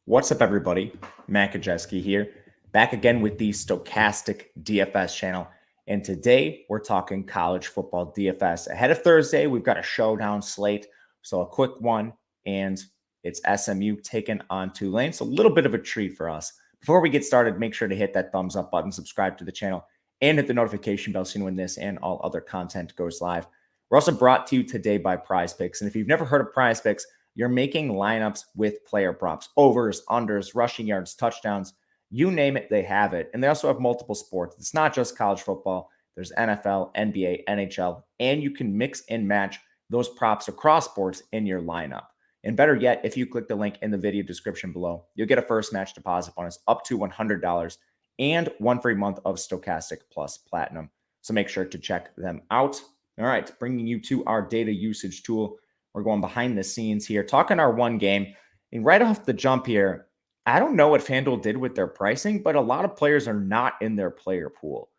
What's up, everybody? Matt Kajeski here, back again with the Stokastic DFS channel. And today we're talking college football DFS. Ahead of Thursday, we've got a showdown slate. So a quick one, and it's SMU taking on Tulane. So a little bit of a treat for us. Before we get started, make sure to hit that thumbs up button, subscribe to the channel, and hit the notification bell so you know when this and all other content goes live. We're also brought to you today by Prize Picks. And if you've never heard of Prize Picks, you're making lineups with player props, overs, unders, rushing yards, touchdowns, you name it, they have it. And they also have multiple sports. It's not just college football. There's NFL, NBA, NHL, and you can mix and match those props across sports in your lineup. And better yet, if you click the link in the video description below, you'll get a first match deposit bonus up to $100 and one free month of Stokastic Plus Platinum. So make sure to check them out. All right, bringing you to our data usage tool. We're going behind the scenes here, talking our one game. And right off the jump here, I don't know what FanDuel did with their pricing, but a lot of players are not in their player pool.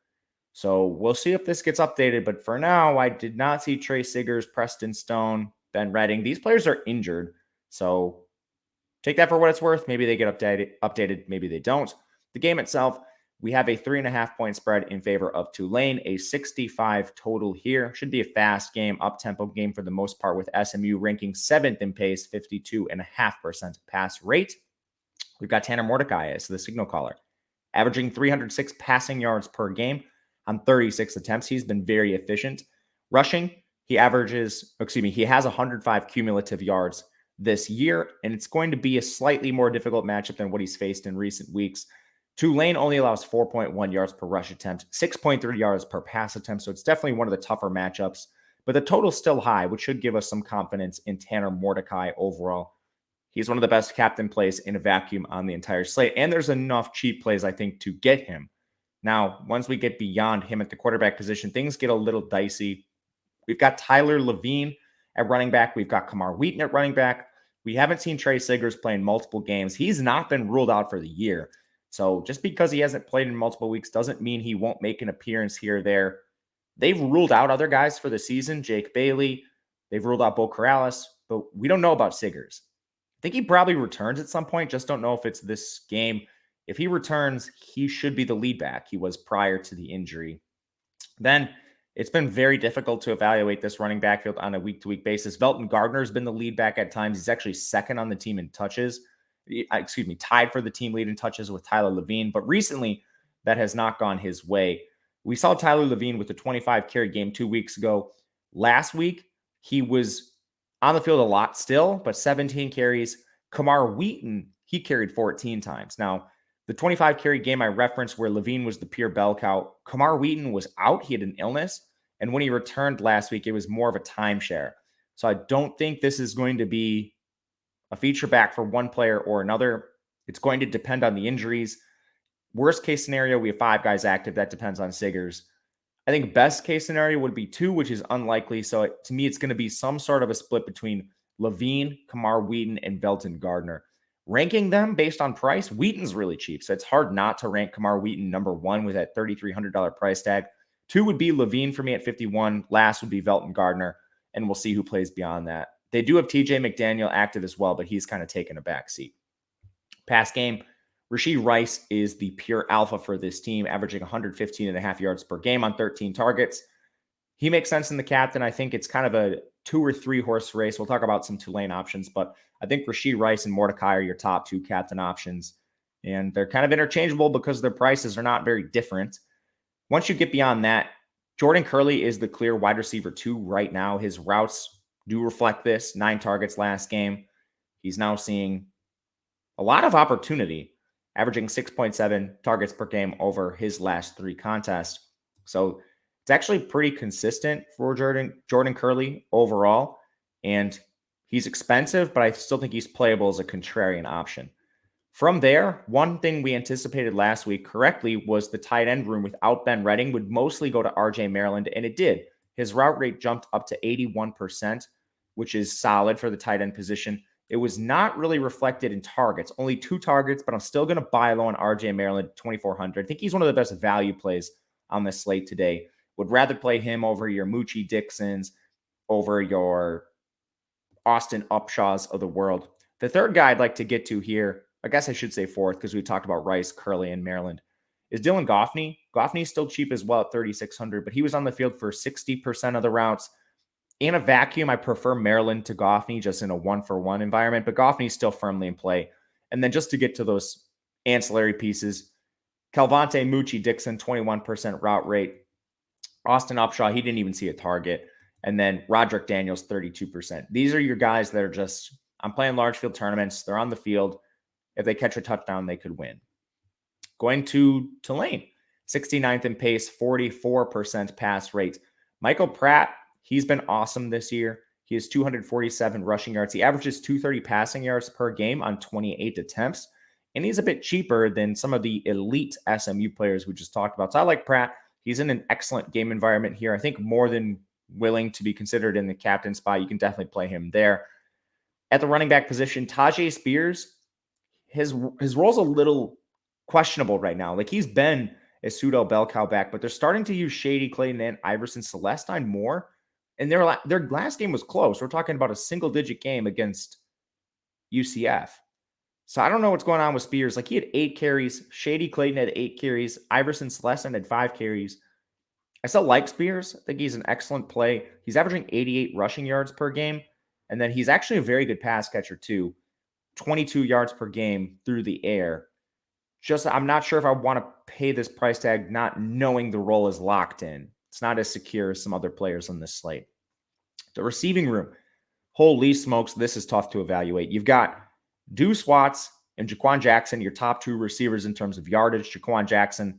So we'll see if this gets updated. But for now, I did not see Trey Siggers, Preston Stone, Ben Redding. These players are injured. So take that for what it's worth. Maybe they get updated. Maybe they don't. The game itself, we have a 3.5-point spread in favor of Tulane, a 65 total here. Should be a fast game, up-tempo game for the most part, with SMU ranking 7th in pace, 52.5% pass rate. We've got Tanner Mordecai as the signal caller, averaging 306 passing yards per game on 36 attempts. He's been very efficient. Rushing, he has 105 cumulative yards this year, and it's going to be a slightly more difficult matchup than what he's faced in recent weeks. Tulane only allows 4.1 yards per rush attempt, 6.3 yards per pass attempt, so it's definitely one of the tougher matchups, but the total's still high, which should give us some confidence in Tanner Mordecai overall. He's one of the best captain plays in a vacuum on the entire slate, and there's enough cheap plays, I think, to get him. Now, once we get beyond him at the quarterback position, things get a little dicey. We've got Tyler Levine at running back. We've got Kamar Wheaton at running back. We haven't seen Trey Siggers play in multiple games. He's not been ruled out for the year. So just because he hasn't played in multiple weeks doesn't mean he won't make an appearance here or there. They've ruled out other guys for the season, Jake Bailey. They've ruled out Bo Corrales, but we don't know about Siggers. I think he probably returns at some point. Just don't know if it's this game. If he returns, he should be the lead back. He was prior to the injury. Then it's been very difficult to evaluate this running backfield on a week-to-week basis. Velton Gardner has been the lead back at times. He's actually second on the team in touches. Tied for the team lead in touches with Tyler Levine. But recently, that has not gone his way. We saw Tyler Levine with a 25-carry game 2 weeks ago. Last week, he was on the field a lot still, but 17 carries. Kamar Wheaton, he carried 14 times. Now, the 25-carry game I referenced where Levine was the pure bell cow, Kamar Wheaton was out. He had an illness. And when he returned last week, it was more of a timeshare. So I don't think this is going to be a feature back for one player or another. It's going to depend on the injuries. Worst case scenario, we have 5 guys active. That depends on Siggers. I think best case scenario would be 2, which is unlikely. So to me, it's going to be some sort of a split between Levine, Kamar Wheaton, and Velton Gardner. Ranking them based on price, Wheaton's really cheap. So it's hard not to rank Kamar Wheaton number 1 with that $3,300 price tag. 2 would be Levine for me at 51. Last would be Velton Gardner. And we'll see who plays beyond that. They do have TJ McDaniel active as well, but he's kind of taken a back seat. Pass game, Rashee Rice is the pure alpha for this team, averaging 115.5 yards per game on 13 targets. He makes sense in the captain. I think it's kind of a 2 or 3 horse race. We'll talk about some Tulane options, but I think Rashee Rice and Mordecai are your top 2 captain options. And they're kind of interchangeable because their prices are not very different. Once you get beyond that, Jordan Curley is the clear wide receiver 2 right now. His routes do reflect this. 9 targets last game. He's now seeing a lot of opportunity, averaging 6.7 targets per game over his last 3 contests. So it's actually pretty consistent for Jordan Curley overall. And he's expensive, but I still think he's playable as a contrarian option. From there, one thing we anticipated last week correctly was the tight end room without Ben Redding would mostly go to RJ Maryland, and it did. His route rate jumped up to 81%, which is solid for the tight end position. It was not really reflected in targets, only 2 targets, but I'm still going to buy low on RJ Maryland, 2,400. I think he's one of the best value plays on this slate today. Would rather play him over your Moochie Dixons, over your Austin Upshaws of the world. The third guy I'd like to get to here, I guess I should say fourth because we talked about Rice, Curley, and Maryland, is Dylan Goffney. Goffney's still cheap as well at 3,600, but he was on the field for 60% of the routes. In a vacuum, I prefer Maryland to Goffney just in a one-for-one environment, but Goffney's still firmly in play. And then just to get to those ancillary pieces, Calvante Mucci Dixon, 21% route rate. Austin Upshaw, he didn't even see a target. And then Roderick Daniels, 32%. These are your guys that are just, I'm playing large field tournaments. They're on the field. If they catch a touchdown, they could win. Going to Tulane, 69th in pace, 44% pass rate. Michael Pratt, he's been awesome this year. He has 247 rushing yards. He averages 230 passing yards per game on 28 attempts. And he's a bit cheaper than some of the elite SMU players we just talked about. So I like Pratt. He's in an excellent game environment here. I think more than willing to be considered in the captain spot. You can definitely play him there. At the running back position, Tajay Spears, his role's a little questionable right now. Like, he's been a pseudo bell cow back, but they're starting to use Shady Clayton and Iverson Celestine more. And their last game was close. We're talking about a single-digit game against UCF. So I don't know what's going on with Spears. Like, he had 8 carries. Shady Clayton had 8 carries. Iverson Celestine had 5 carries. I still like Spears. I think he's an excellent play. He's averaging 88 rushing yards per game. And then he's actually a very good pass catcher too. 22 yards per game through the air. Just, I'm not sure if I want to pay this price tag not knowing the role is locked in. It's not as secure as some other players on this slate. The receiving room. Holy smokes, this is tough to evaluate. You've got Deuce Watts and Jaquan Jackson, your top 2 receivers in terms of yardage. Jaquan Jackson,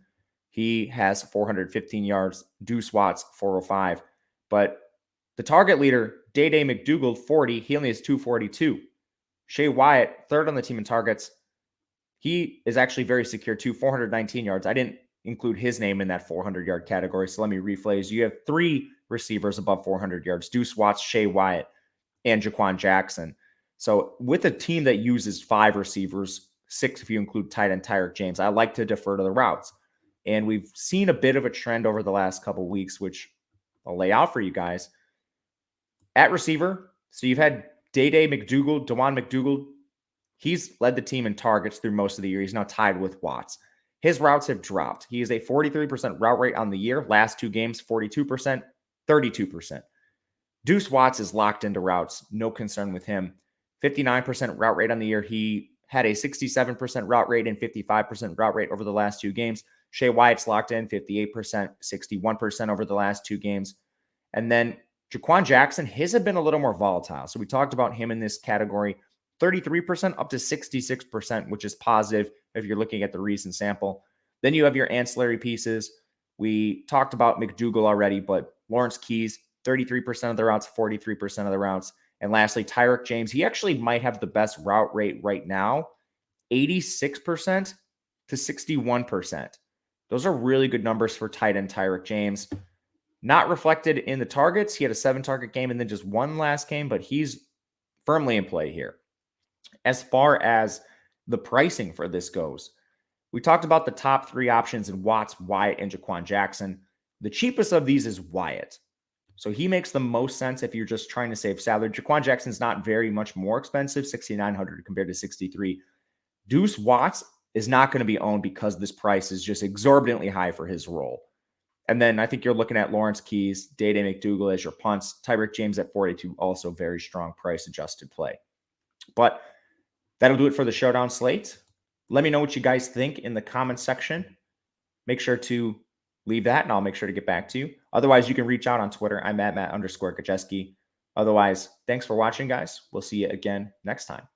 he has 415 yards. Deuce Watts, 405. But the target leader, Day-Day McDougal, 40. He only has 242. Shea Wyatt, third on the team in targets. He is actually very secure too, 419 yards. I didn't include his name in that 400-yard category, so let me rephrase. You have 3 receivers above 400 yards, Deuce Watts, Shea Wyatt, and Jaquan Jackson. So with a team that uses 5 receivers, 6 if you include tight end Tyreek James, I like to defer to the routes. And we've seen a bit of a trend over the last couple of weeks, which I'll lay out for you guys. At receiver, so you've had Day-Day McDougal, Dewan McDougal. He's led the team in targets through most of the year. He's now tied with Watts. His routes have dropped. He is a 43% route rate on the year. Last 2 games, 42%, 32%. Deuce Watts is locked into routes. No concern with him. 59% route rate on the year. He had a 67% route rate and 55% route rate over the last 2 games. Shea Wyatt's locked in 58%, 61% over the last 2 games. And then Jaquan Jackson, his have been a little more volatile. So we talked about him in this category, 33% up to 66%, which is positive if you're looking at the recent sample. Then you have your ancillary pieces. We talked about McDougal already, but Lawrence Keys, 33% of the routes, 43% of the routes. And lastly, Tyreek James, he actually might have the best route rate right now, 86% to 61%. Those are really good numbers for tight end Tyreek James. Not reflected in the targets. He had a 7-target game and then just 1 last game, but he's firmly in play here. As far as the pricing for this goes, we talked about the top 3 options in Watts, Wyatt, and Jaquan Jackson. The cheapest of these is Wyatt. So he makes the most sense if you're just trying to save salary. Jaquan Jackson's not very much more expensive, $6,900 compared to $63,000. Deuce Watts is not going to be owned because this price is just exorbitantly high for his role. And then I think you're looking at Lawrence Keys, Day-Day McDougal as your punts. Tyreek James at 42, also very strong price-adjusted play. But that'll do it for the showdown slate. Let me know what you guys think in the comments section. Make sure to leave that, and I'll make sure to get back to you. Otherwise, you can reach out on Twitter. I'm at Matt_Kajeski. Otherwise, thanks for watching, guys. We'll see you again next time.